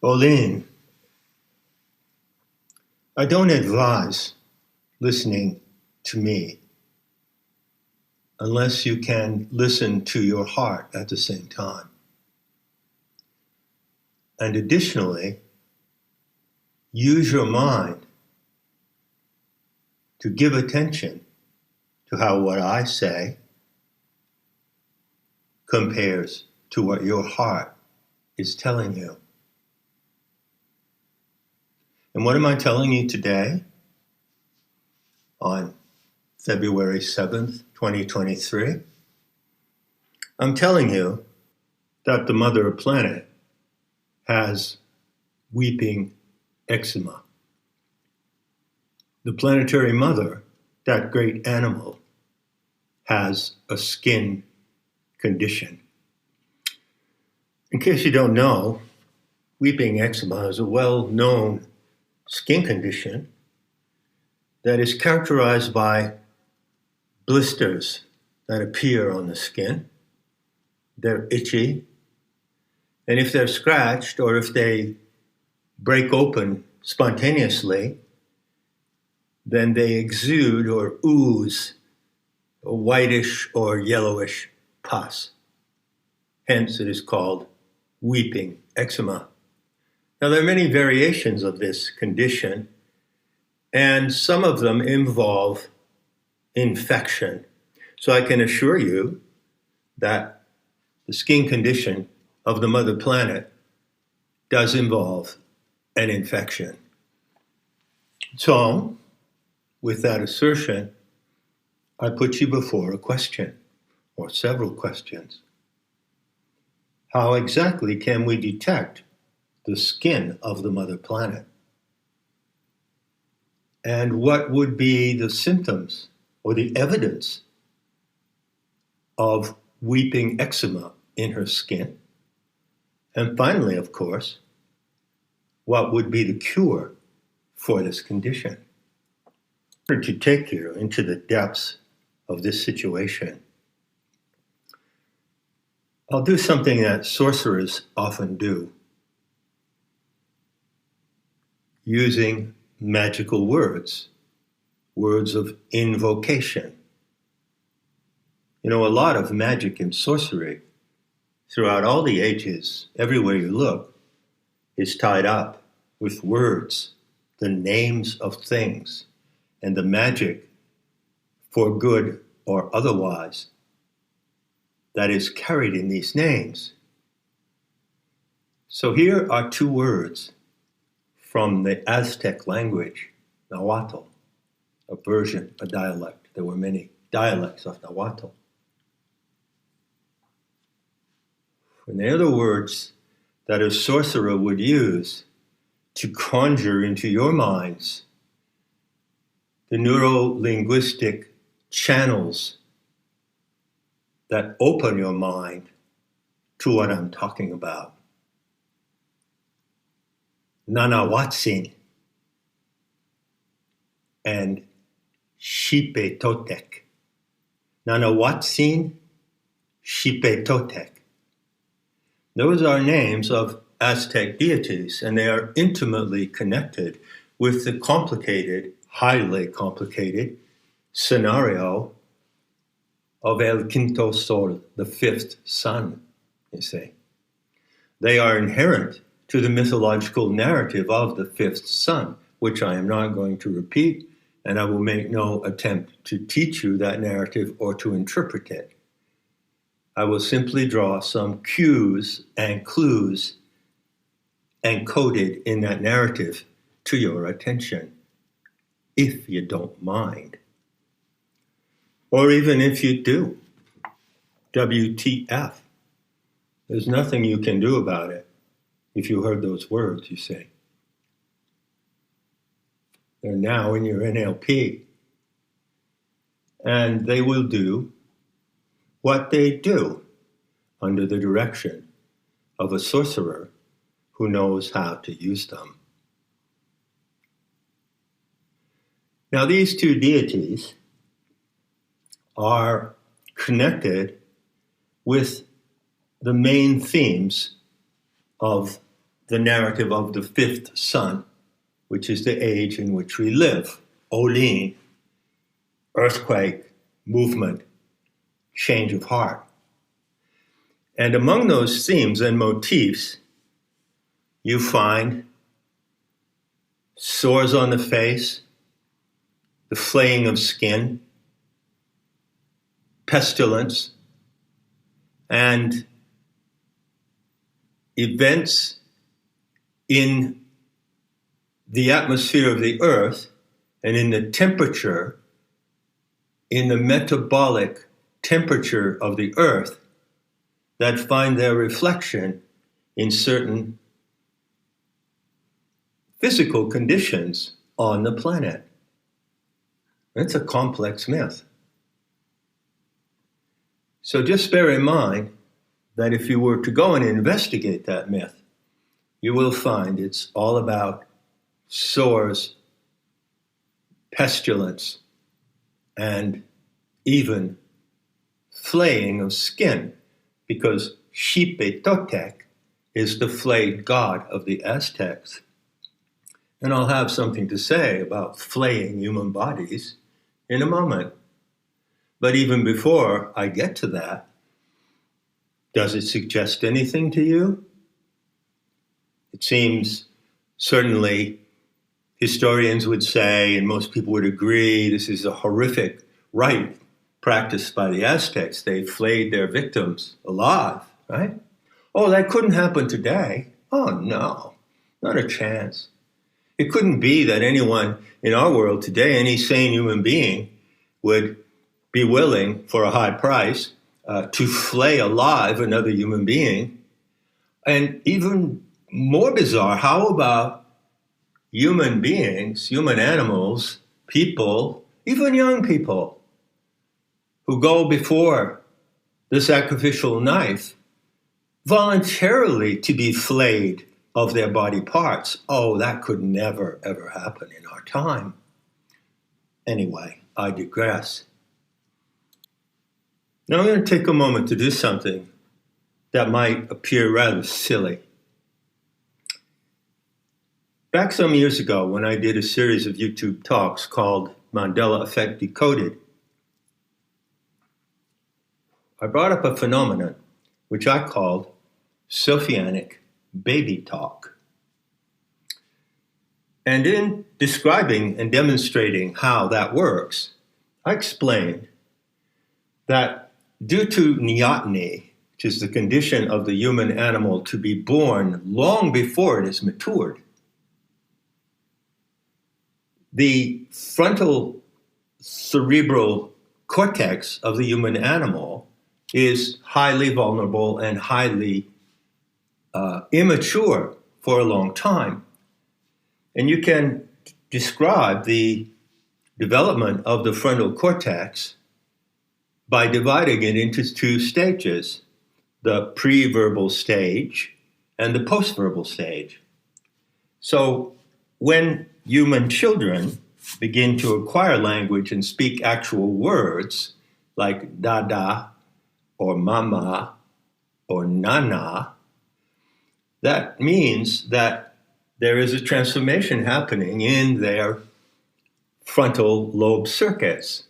Olin, I don't advise listening to me unless you can listen to your heart at the same time. And additionally, use your mind to give attention to how what I say compares to what your heart is telling you. And what am I telling you today on February 7th, 2023? I'm telling you that the mother planet has weeping eczema. The planetary mother, that great animal, has a skin condition. In case you don't know, weeping eczema is a well-known skin condition that is characterized by blisters that appear on the skin. They're itchy, and if they're scratched or if they break open spontaneously, then they exude or ooze a whitish or yellowish pus. Hence, it is called weeping eczema. Now, there are many variations of this condition, and some of them involve infection. So I can assure you that the skin condition of the mother planet does involve an infection. So, with that assertion, I put you before a question, or several questions. How exactly can we detect the skin of the mother planet? And what would be the symptoms or the evidence of weeping eczema in her skin? And finally, of course, what would be the cure for this condition? In order to take you into the depths of this situation, I'll do something that sorcerers often do, using magical words, words of invocation. You know, a lot of magic and sorcery throughout all the ages, everywhere you look, is tied up with words, the names of things, and the magic, for good or otherwise, that is carried in these names. So here are two words from the Aztec language, Nahuatl, a version, a dialect. There were many dialects of Nahuatl. And they are the words that a sorcerer would use to conjure into your minds the neuro-linguistic channels that open your mind to what I'm talking about. Nanahuatzin and Xipe Totek. Nanahuatzin, Xipe Totek. Those are names of Aztec deities, and they are intimately connected with the complicated, highly complicated scenario of El Quinto Sol, the fifth sun, you see. They are inherent to the mythological narrative of the fifth sun, which I am not going to repeat, and I will make no attempt to teach you that narrative or to interpret it. I will simply draw some cues and clues encoded in that narrative to your attention, if you don't mind. Or even if you do, WTF. There's nothing you can do about it if you heard those words, you say. They're now in your NLP. And they will do what they do under the direction of a sorcerer who knows how to use them. Now, these two deities are connected with the main themes of the narrative of the fifth sun, which is the age in which we live. Olin, earthquake, movement, change of heart. And among those themes and motifs, you find sores on the face, the flaying of skin, pestilence, and events in the atmosphere of the earth and in the temperature, in the metabolic temperature of the earth that find their reflection in certain physical conditions on the planet. It's a complex myth. So just bear in mind that if you were to go and investigate that myth, you will find it's all about sores, pestilence, and even flaying of skin, because Xipe Totek is the flayed god of the Aztecs. And I'll have something to say about flaying human bodies in a moment. But even before I get to that, does it suggest anything to you? It seems certainly historians would say, and most people would agree, this is a horrific rite practiced by the Aztecs. They flayed their victims alive, right? Oh, that couldn't happen today. Oh, no, not a chance. It couldn't be that anyone in our world today, any sane human being, would be willing for a high price to flay alive another human being. And even more bizarre, how about human beings, human animals, people, even young people who go before the sacrificial knife voluntarily to be flayed of their body parts? Oh, that could never, ever happen in our time. Anyway, I digress. Now I'm going to take a moment to do something that might appear rather silly. Back some years ago, when I did a series of YouTube talks called Mandela Effect Decoded, I brought up a phenomenon which I called Sophianic baby talk. And in describing and demonstrating how that works, I explained that due to neoteny, which is the condition of the human animal to be born long before it is matured, the frontal cerebral cortex of the human animal is highly vulnerable and highly immature for a long time. And you can describe the development of the frontal cortex by dividing it into two stages, the pre-verbal stage and the post-verbal stage. So when human children begin to acquire language and speak actual words like dada or mama or nana, that means that there is a transformation happening in their frontal lobe circuits.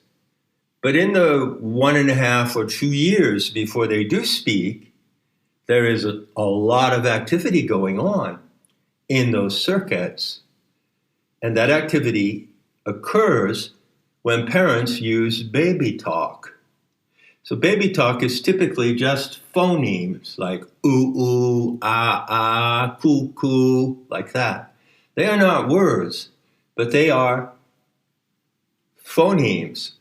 But in the 1.5 or 2 years before they do speak, there is a lot of activity going on in those circuits. And that activity occurs when parents use baby talk. So baby talk is typically just phonemes like ooh, ooh, ah, ah, coo, coo, like that. They are not words, but they are phonemes,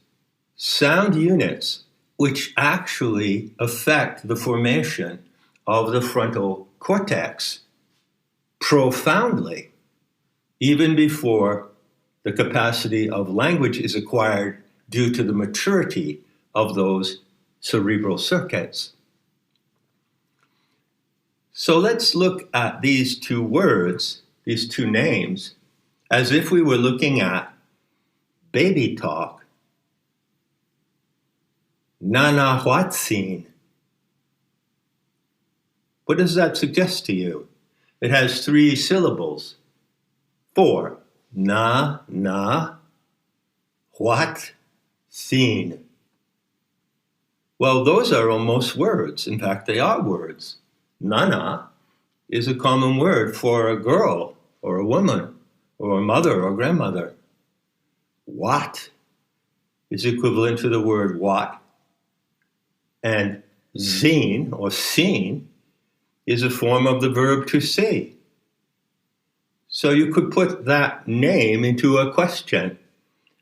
sound units, which actually affect the formation of the frontal cortex profoundly, even before the capacity of language is acquired due to the maturity of those cerebral circuits. So let's look at these two words, these two names, as if we were looking at baby talk, Nanahuatzin. What does that suggest to you? It has 3 syllables. 4. Nanahuatzin. Well, those are almost words. In fact, they are words. Nana is a common word for a girl or a woman or a mother or grandmother. What is equivalent to the word what. And zeen or seen is a form of the verb to see. So you could put that name into a question,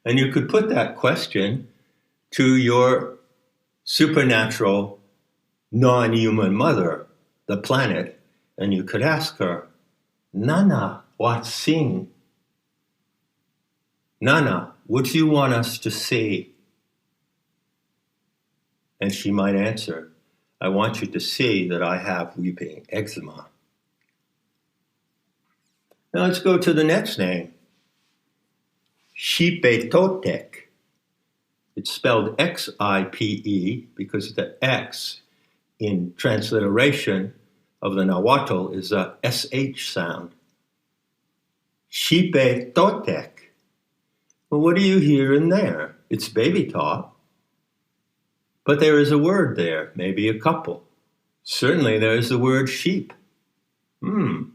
and you could put that question to your supernatural, non-human mother, the planet, and you could ask her, Nanahuatzin. Nana, what do you want us to see? And she might answer, I want you to see that I have weeping eczema. Now let's go to the next name, Xipe Totek. It's spelled X-I-P-E because the X in transliteration of the Nahuatl is a SH sound. Xipe Totek. Well, what do you hear in there? It's baby talk. But there is a word there, maybe a couple. Certainly there is the word sheep. Then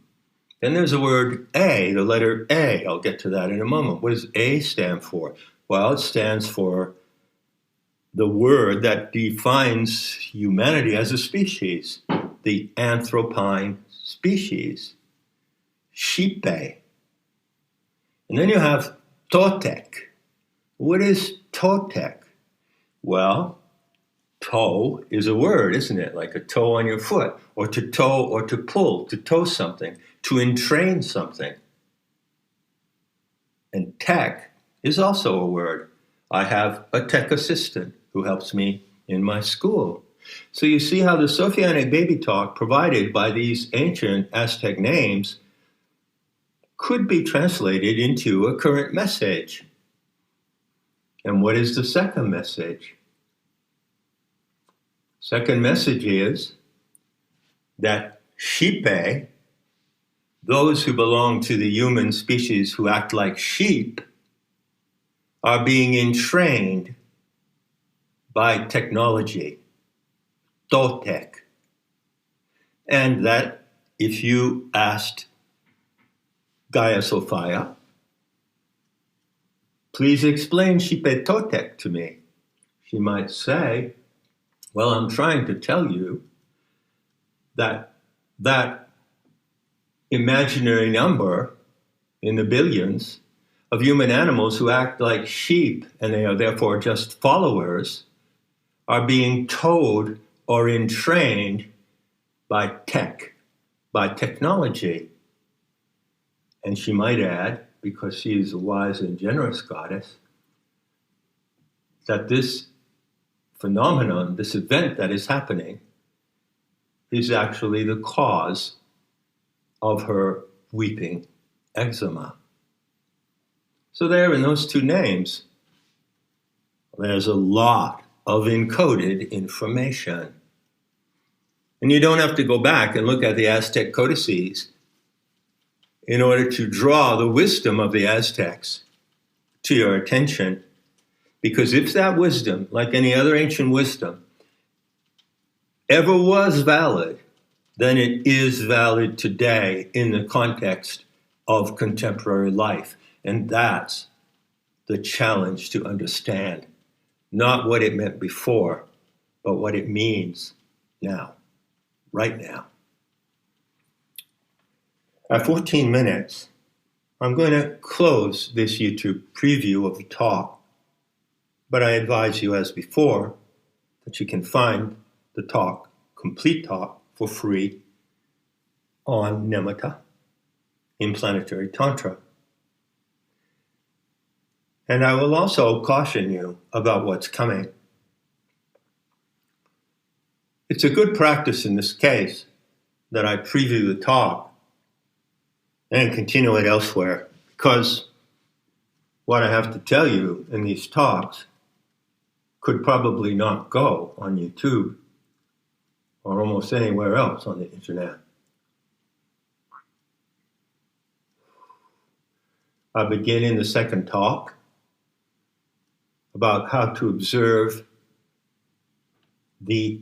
there's the word A, the letter A. I'll get to that in a moment. What does A stand for? Well, it stands for the word that defines humanity as a species, the anthropine species, Xipe. And then you have Totek. What is Totek? Well, toe is a word, isn't it? Like a toe on your foot, or to toe or to pull, to toe something, to entrain something. And tech is also a word. I have a tech assistant who helps me in my school. So you see how the Sophianic baby talk provided by these ancient Aztec names could be translated into a current message. And what is the second message? Second message is that Xipe, those who belong to the human species who act like sheep, are being entrained by technology, Totek. And that if you asked Gaia Sophia, please explain Xipe Totek to me, she might say, well, I'm trying to tell you that that imaginary number in the billions of human animals who act like sheep, and they are therefore just followers, are being told or entrained by tech, by technology. And she might add, because she is a wise and generous goddess, that this phenomenon, this event that is happening, is actually the cause of her weeping eczema. So there in those 2 names, there's a lot of encoded information. And you don't have to go back and look at the Aztec codices in order to draw the wisdom of the Aztecs to your attention. Because if that wisdom, like any other ancient wisdom, ever was valid, then it is valid today in the context of contemporary life. And that's the challenge to understand. Not what it meant before, but what it means now, right now. At 14 minutes, I'm going to close this YouTube preview of the talk, but I advise you, as before, that you can find the talk, complete talk, for free on Nematta in Planetary Tantra. And I will also caution you about what's coming. It's a good practice in this case that I preview the talk and continue it elsewhere, because what I have to tell you in these talks could probably not go on YouTube or almost anywhere else on the internet. I begin in the second talk about how to observe the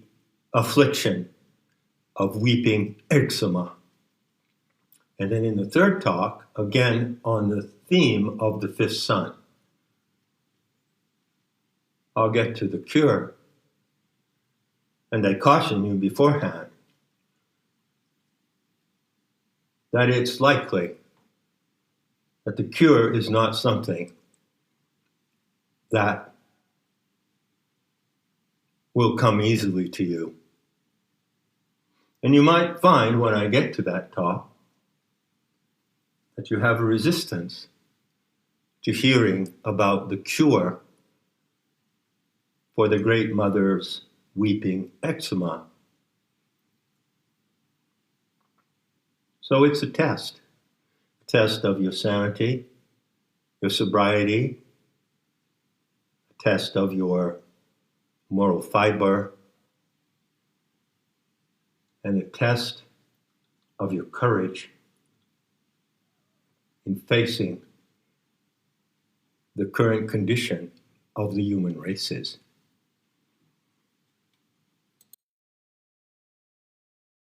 affliction of weeping eczema. And then in the third talk, again on the theme of the fifth son, I'll get to the cure. And I caution you beforehand that it's likely that the cure is not something that will come easily to you. And you might find when I get to that talk that you have a resistance to hearing about the cure for the great mother's weeping eczema. So it's a test of your sanity, your sobriety, a test of your moral fiber, and a test of your courage in facing the current condition of the human races.